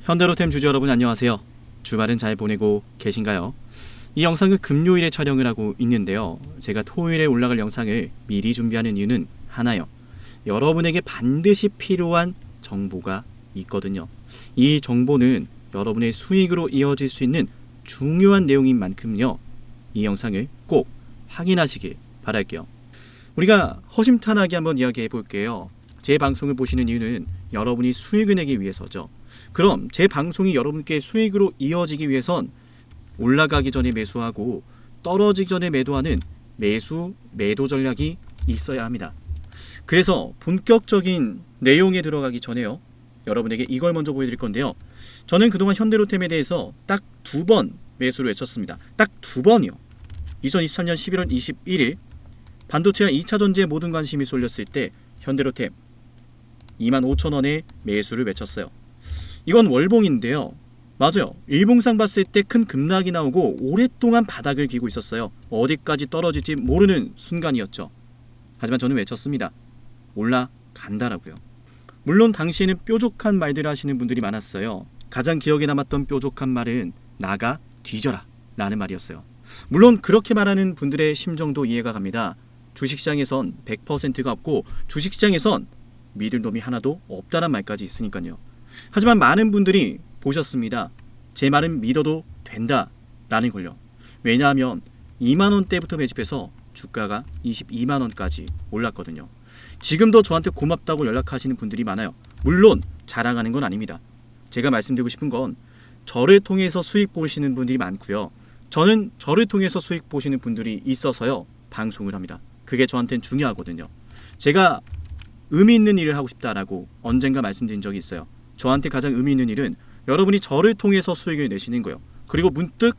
현대로템 주주 여러분 안녕하세요. 주말은 잘 보내고 계신가요? 이 영상은 금요일에 촬영을 하고 있는데요. 제가 토요일에 올라갈 영상을 미리 준비하는 이유는 하나요. 여러분에게 반드시 필요한 정보가 있거든요. 이 정보는 여러분의 수익으로 이어질 수 있는 중요한 내용인 만큼요. 이 영상을 꼭 확인하시길 바랄게요. 우리가 허심탄회하게 한번 이야기해 볼게요. 제 방송을 보시는 이유는 여러분이 수익을 내기 위해서죠. 그럼 제 방송이 여러분께 수익으로 이어지기 위해선 올라가기 전에 매수하고 떨어지기 전에 매도하는 매도 전략이 있어야 합니다. 그래서 본격적인 내용에 들어가기 전에요. 여러분에게 이걸 먼저 보여드릴 건데요. 저는 그동안 현대로템에 대해서 딱 2번 매수를 외쳤습니다. 딱 2번이요. 2023년 11월 21일 반도체와 2차 전지에 모든 관심이 쏠렸을 때 현대로템 25,000원에 매수를 외쳤어요. 이건 월봉인데요. 맞아요. 일봉상 봤을 때 큰 급락이 나오고 오랫동안 바닥을 기고 있었어요. 어디까지 떨어질지 모르는 순간이었죠. 하지만 저는 외쳤습니다. 올라간다라고요. 물론 당시에는 뾰족한 말들을 하시는 분들이 많았어요. 가장 기억에 남았던 뾰족한 말은 나가 뒤져라 라는 말이었어요. 물론 그렇게 말하는 분들의 심정도 이해가 갑니다. 주식시장에선 100%가 없고 주식시장에선 믿을 놈이 하나도 없다란 말까지 있으니까요. 하지만 많은 분들이 보셨습니다. 제 말은 믿어도 된다 라는 걸요. 왜냐하면 2만원대부터 매집해서 주가가 22만원까지 올랐거든요. 지금도 저한테 고맙다고 연락하시는 분들이 많아요. 물론 자랑하는 건 아닙니다. 제가 말씀드리고 싶은 건 저를 통해서 수익 보시는 분들이 많고요. 저는 저를 통해서 수익 보시는 분들이 있어서요. 방송을 합니다. 그게 저한테는 중요하거든요. 제가 의미 있는 일을 하고 싶다라고 언젠가 말씀드린 적이 있어요. 저한테 가장 의미 있는 일은 여러분이 저를 통해서 수익을 내시는 거예요. 그리고 문득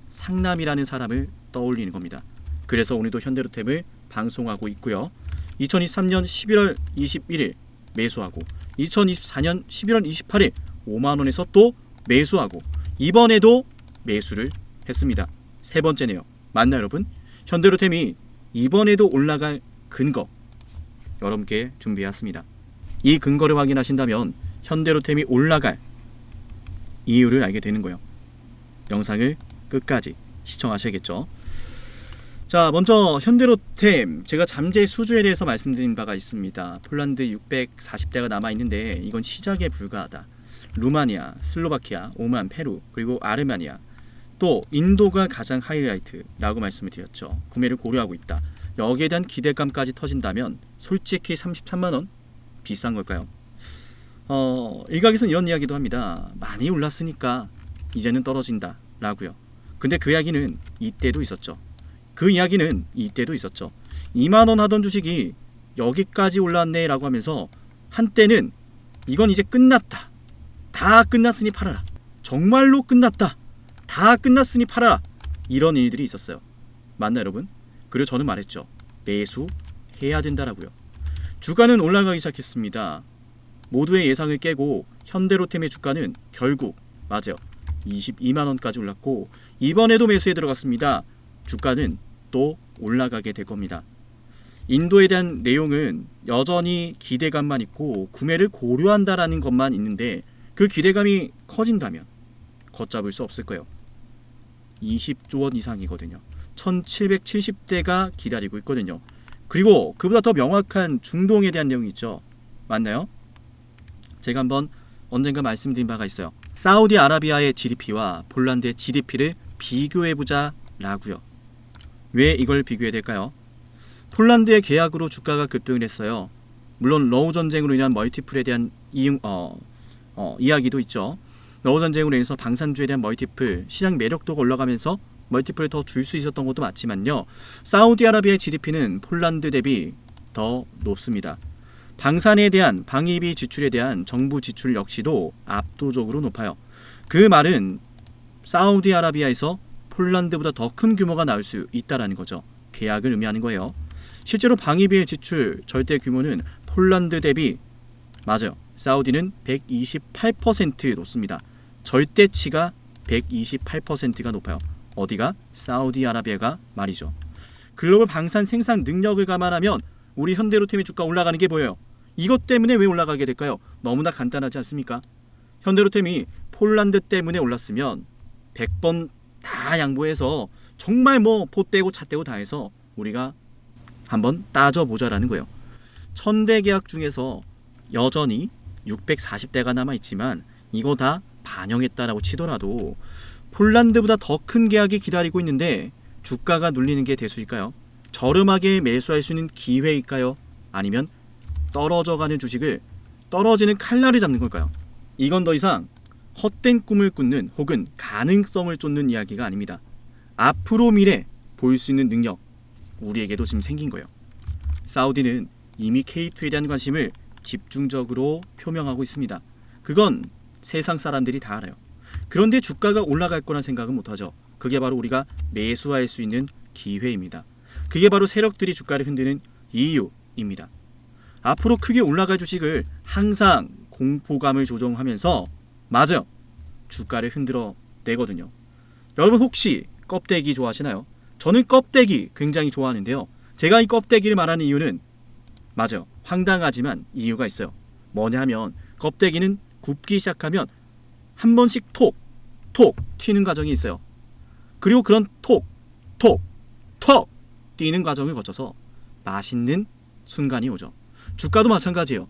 상남이라는 사람을 떠올리는 겁니다. 그래서 오늘도 현대로템을 방송하고 있고요. 2023년 11월 21일 매수하고 2024년 11월 28일 5만원에서 또 매수하고 이번에도 매수를 했습니다. 세 번째네요. 맞나요 여러분? 현대로템이 이번에도 올라갈 근거 여러분께 준비했습니다. 이 근거를 확인하신다면 현대로템이 올라갈 이유를 알게 되는 거예요. 영상을 끝까지 시청하셔야겠죠. 자, 먼저 현대로템 제가 잠재 수주에 대해서 말씀드린 바가 있습니다. 폴란드 640대가 남아있는데 이건 시작에 불과하다. 루마니아, 슬로바키아, 오만, 페루 그리고 아르메니아 또 인도가 가장 하이라이트라고 말씀을 드렸죠. 구매를 고려하고 있다. 여기에 대한 기대감까지 터진다면 솔직히 33만원 비싼 걸까요? 일각에서는 이런 이야기도 합니다. 많이 올랐으니까 이제는 떨어진다 라고요. 근데 그 이야기는 이때도 있었죠. 2만원 하던 주식이 여기까지 올랐네 라고 하면서 한때는 이건 이제 끝났다. 다 끝났으니 팔아라. 정말로 끝났다. 다 끝났으니 팔아라. 이런 일들이 있었어요. 맞나 여러분? 그리고 저는 말했죠. 매수해야 된다라고요. 주가는 올라가기 시작했습니다. 모두의 예상을 깨고 현대로템의 주가는 결국 맞아요. 22만원까지 올랐고 이번에도 매수에 들어갔습니다. 주가는 또 올라가게 될 겁니다. 인도에 대한 내용은 여전히 기대감만 있고 구매를 고려한다라는 것만 있는데 그 기대감이 커진다면 걷잡을 수 없을 거예요. 20조 원 이상이거든요. 1770대가 기다리고 있거든요. 그리고 그보다 더 명확한 중동에 대한 내용이 있죠. 맞나요? 제가 한번 언젠가 말씀드린 바가 있어요. 사우디아라비아의 GDP와 폴란드의 GDP를 비교해보자 라고요. 왜 이걸 비교해야 될까요? 폴란드의 계약으로 주가가 급등을 했어요. 물론 러우 전쟁으로 인한 멀티플에 대한 이야기도 있죠. 러우 전쟁으로 인해서 방산주에 대한 멀티플, 시장 매력도가 올라가면서 멀티플을 더 줄 수 있었던 것도 맞지만요. 사우디아라비아의 GDP는 폴란드 대비 더 높습니다. 방산에 대한 방위비 지출에 대한 정부 지출 역시도 압도적으로 높아요. 그 말은 사우디아라비아에서 폴란드보다 더 큰 규모가 나올 수 있다라는 거죠. 계약을 의미하는 거예요. 실제로 방위비의 지출 절대 규모는 폴란드 대비 맞아요. 사우디는 128% 높습니다. 절대치가 128%가 높아요. 어디가? 사우디아라비아가 말이죠. 글로벌 방산 생산 능력을 감안하면 우리 현대로템의 주가 올라가는 게 보여요. 이것 때문에 왜 올라가게 될까요? 너무나 간단하지 않습니까? 현대로템이 폴란드 때문에 올랐으면 100번 다 양보해서 정말 뭐 포 떼고 차 떼고 다 해서 우리가 한번 따져보자라는 거예요. 1000대 계약 중에서 여전히 640대가 남아있지만 이거 다 반영했다라고 치더라도 폴란드보다 더 큰 계약이 기다리고 있는데 주가가 눌리는 게 대수일까요? 저렴하게 매수할 수 있는 기회일까요? 아니면 떨어져가는 주식을 떨어지는 칼날을 잡는 걸까요? 이건 더 이상 헛된 꿈을 꾸는 혹은 가능성을 쫓는 이야기가 아닙니다. 앞으로 미래 볼 수 있는 능력, 우리에게도 지금 생긴 거예요. 사우디는 이미 K2에 대한 관심을 집중적으로 표명하고 있습니다. 그건 세상 사람들이 다 알아요. 그런데 주가가 올라갈 거란 생각은 못하죠. 그게 바로 우리가 매수할 수 있는 기회입니다. 그게 바로 세력들이 주가를 흔드는 이유입니다. 앞으로 크게 올라갈 주식을 항상 공포감을 조정하면서 맞아요. 주가를 흔들어 내거든요. 여러분 혹시 껍데기 좋아하시나요? 저는 껍데기 굉장히 좋아하는데요. 제가 이 껍데기를 말하는 이유는 맞아요. 황당하지만 이유가 있어요. 뭐냐 하면 껍데기는 굽기 시작하면 한 번씩 톡 튀는 과정이 있어요. 그리고 그런 톡 뛰는 과정을 거쳐서 맛있는 순간이 오죠. 주가도 마찬가지예요.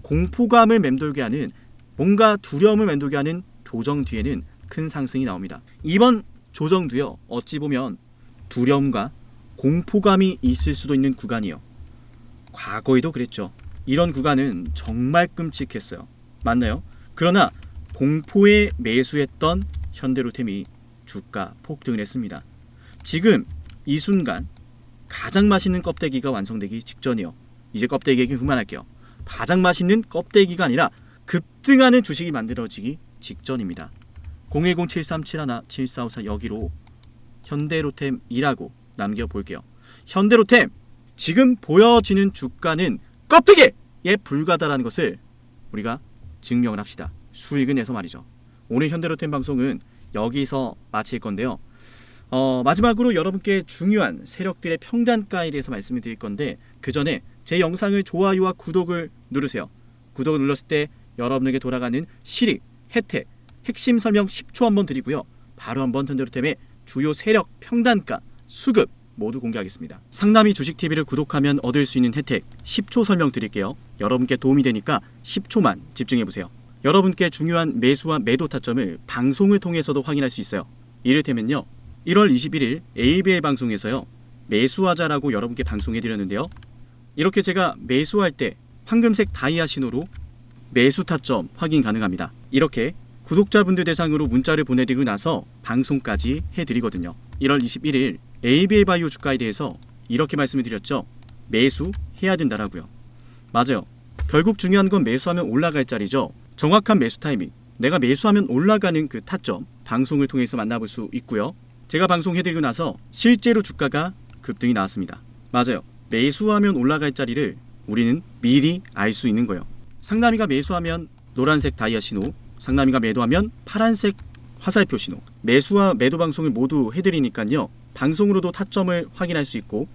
공포감을 맴돌게 하는, 뭔가 두려움을 맴돌게 하는 조정 뒤에는 큰 상승이 나옵니다. 이번 조정도요, 어찌 보면 두려움과 공포감이 있을 수도 있는 구간이에요. 과거에도 그랬죠. 이런 구간은 정말 끔찍했어요. 맞나요? 그러나 공포에 매수했던 현대로템이 주가 폭등을 했습니다. 지금 이 순간 가장 맛있는 껍데기가 완성되기 직전이요. 이제 껍데기 얘기 그만할게요. 가장 맛있는 껍데기가 아니라 급등하는 주식이 만들어지기 직전입니다. 010-7371-7454 여기로 현대로템이라고 남겨볼게요. 현대로템, 지금 보여지는 주가는 껍데기에 불과하다는 것을 우리가 증명을 합시다. 수익을 내서 말이죠. 오늘 현대로템 방송은 여기서 마칠 건데요. 마지막으로 여러분께 중요한 세력들의 평단가에 대해서 말씀을 드릴 건데, 그 전에 제 영상을 좋아요와 구독을 누르세요. 구독을 눌렀을 때 여러분에게 돌아가는 실익, 혜택, 핵심 설명 10초 한번 드리고요. 바로 한번 현대로템의 주요 세력 평단가, 수급 모두 공개하겠습니다. 상남이 주식TV를 구독하면 얻을 수 있는 혜택 10초 설명 드릴게요. 여러분께 도움이 되니까 10초만 집중해보세요. 여러분께 중요한 매수와 매도 타점을 방송을 통해서도 확인할 수 있어요. 이를테면요, 1월 21일 ABL 방송에서요, 매수하자라고 여러분께 방송해드렸는데요. 이렇게 제가 매수할 때 황금색 다이아 신호로 매수 타점 확인 가능합니다. 이렇게 구독자분들 대상으로 문자를 보내드리고 나서 방송까지 해드리거든요. 1월 21일 ABL 바이오 주가에 대해서 이렇게 말씀을 드렸죠. 매수해야 된다라고요. 맞아요. 결국 중요한 건 매수하면 올라갈 자리죠. 정확한 매수 타이밍, 내가 매수하면 올라가는 그 타점 방송을 통해서 만나볼 수 있고요. 제가 방송해드리고 나서 실제로 주가가 급등이 나왔습니다. 맞아요. 매수하면 올라갈 자리를 우리는 미리 알 수 있는 거예요. 상남이가 매수하면 노란색 다이아 신호, 상남이가 매도하면 파란색 화살표 신호, 매수와 매도 방송을 모두 해드리니까요, 방송으로도 타점을 확인할 수 있고,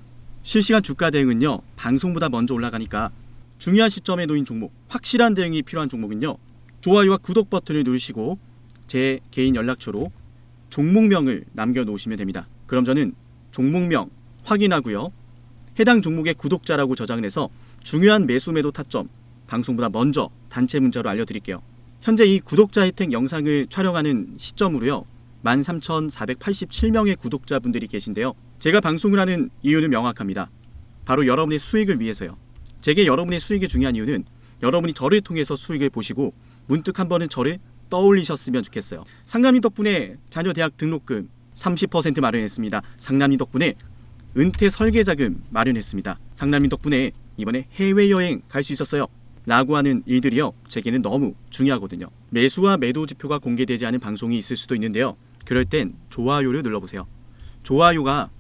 실시간 주가 대응은요, 방송보다 먼저 올라가니까 중요한 시점에 놓인 종목, 확실한 대응이 필요한 종목은요, 좋아요와 구독 버튼을 누르시고 제 개인 연락처로 종목명을 남겨놓으시면 됩니다. 그럼 저는 종목명 확인하고요, 해당 종목의 구독자라고 저장을 해서 중요한 매수 매도 타점 방송보다 먼저 단체 문자로 알려드릴게요. 현재 이 구독자 혜택 영상을 촬영하는 시점으로요, 13,487명의 구독자분들이 계신데요. 제가 방송을 하는 이유는 명확합니다. 바로 여러분의 수익을 위해서요. 제게 여러분의 수익이 중요한 이유는 여러분이 저를 통해서 수익을 보시고 문득 한 번은 저를 떠올리셨으면 좋겠어요. 상남이 덕분에 자녀 대학 등록금 30% 마련했습니다. 상남이 덕분에 은퇴 설계자금 마련했습니다. 상남이 덕분에 이번에 해외여행 갈 수 있었어요. 라고 하는 일들이요, 제게는 너무 중요하거든요. 매수와 매도 지표가 공개되지 않은 방송이 있을 수도 있는데요. 그럴 땐 좋아요를 눌러보세요. 좋아요가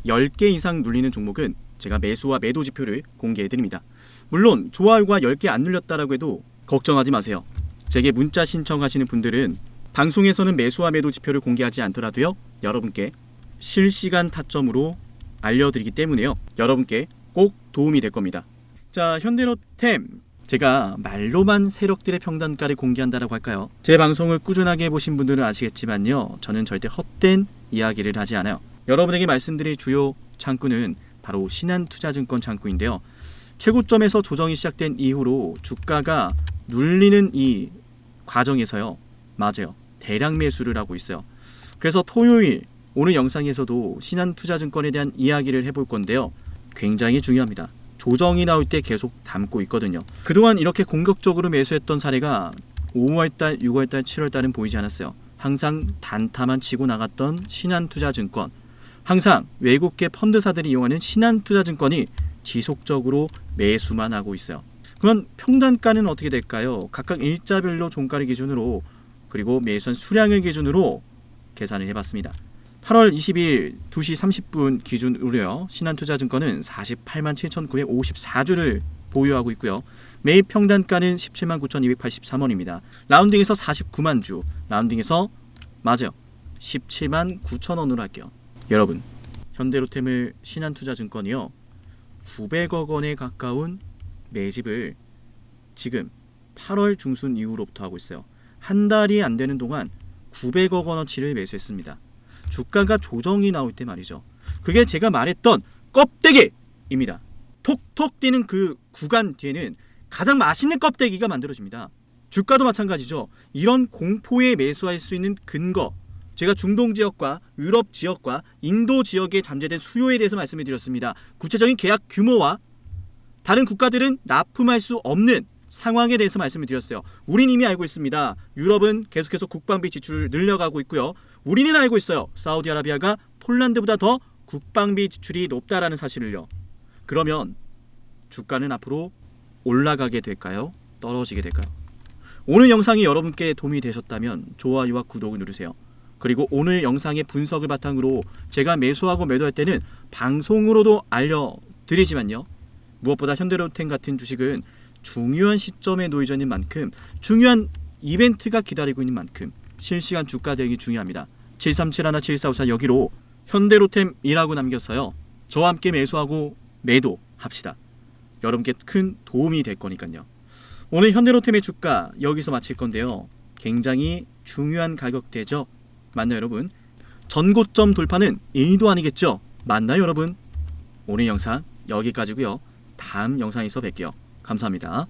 10개 이상 눌리는 종목은 제가 매수와 매도 지표를 공개해드립니다. 물론 좋아요가 10개 안 눌렸다라고 해도 걱정하지 마세요. 제게 문자 신청하시는 분들은 방송에서는 매수와 매도 지표를 공개하지 않더라도요, 여러분께 실시간 타점으로 알려드리기 때문에요, 여러분께 꼭 도움이 될 겁니다. 자, 현대로템 제가 말로만 세력들의 평단가를 공개한다라고 할까요? 제 방송을 꾸준하게 보신 분들은 아시겠지만요. 저는 절대 헛된 이야기를 하지 않아요. 여러분에게 말씀드릴 주요 창구는 바로 신한투자증권 창구인데요. 최고점에서 조정이 시작된 이후로 주가가 눌리는 이 과정에서요. 맞아요. 대량 매수를 하고 있어요. 그래서 토요일 오늘 영상에서도 신한투자증권에 대한 이야기를 해볼 건데요. 굉장히 중요합니다. 조정이 나올 때 계속 담고 있거든요. 그동안 이렇게 공격적으로 매수했던 사례가 5월달, 6월달, 7월달은 보이지 않았어요. 항상 단타만 치고 나갔던 신한투자증권, 항상 외국계 펀드사들이 이용하는 신한투자증권이 지속적으로 매수만 하고 있어요. 그럼 평단가는 어떻게 될까요? 각각 일자별로 종가를 기준으로 그리고 매수한 수량을 기준으로 계산을 해봤습니다. 8월 22일 2시 30분 기준으로요. 신한투자증권은 48만 7,954주를 보유하고 있고요. 매입 평단가는 17만 9,283원입니다. 라운딩에서 49만 주, 라운딩에서 맞아요. 17만 9천원으로 할게요. 여러분, 현대로템을 신한투자증권이요. 900억 원에 가까운 매집을 지금 8월 중순 이후로부터 하고 있어요. 한 달이 안 되는 동안 900억 원어치를 매수했습니다. 주가가 조정이 나올 때 말이죠. 그게 제가 말했던 껍데기입니다. 톡톡 뛰는 그 구간 뒤에는 가장 맛있는 껍데기가 만들어집니다. 주가도 마찬가지죠. 이런 공포에 매수할 수 있는 근거, 제가 중동 지역과 유럽 지역과 인도 지역에 잠재된 수요에 대해서 말씀을 드렸습니다. 구체적인 계약 규모와 다른 국가들은 납품할 수 없는 상황에 대해서 말씀을 드렸어요. 우린 이미 알고 있습니다. 유럽은 계속해서 국방비 지출을 늘려가고 있고요. 우리는 알고 있어요. 사우디아라비아가 폴란드보다 더 국방비 지출이 높다라는 사실을요. 그러면 주가는 앞으로 올라가게 될까요? 떨어지게 될까요? 오늘 영상이 여러분께 도움이 되셨다면 좋아요와 구독을 누르세요. 그리고 오늘 영상의 분석을 바탕으로 제가 매수하고 매도할 때는 방송으로도 알려드리지만요. 무엇보다 현대로템 같은 주식은 중요한 시점에 놓여져 있는 만큼, 중요한 이벤트가 기다리고 있는 만큼 실시간 주가 대응이 중요합니다. 7371-7454 여기로 현대로템이라고 남겨서요. 저와 함께 매수하고 매도합시다. 여러분께 큰 도움이 될 거니까요. 오늘 현대로템의 주가 여기서 마칠 건데요. 굉장히 중요한 가격대죠. 맞나요 여러분? 전고점 돌파는 1도 아니겠죠? 맞나요 여러분? 오늘 영상 여기까지고요. 다음 영상에서 뵐게요. 감사합니다.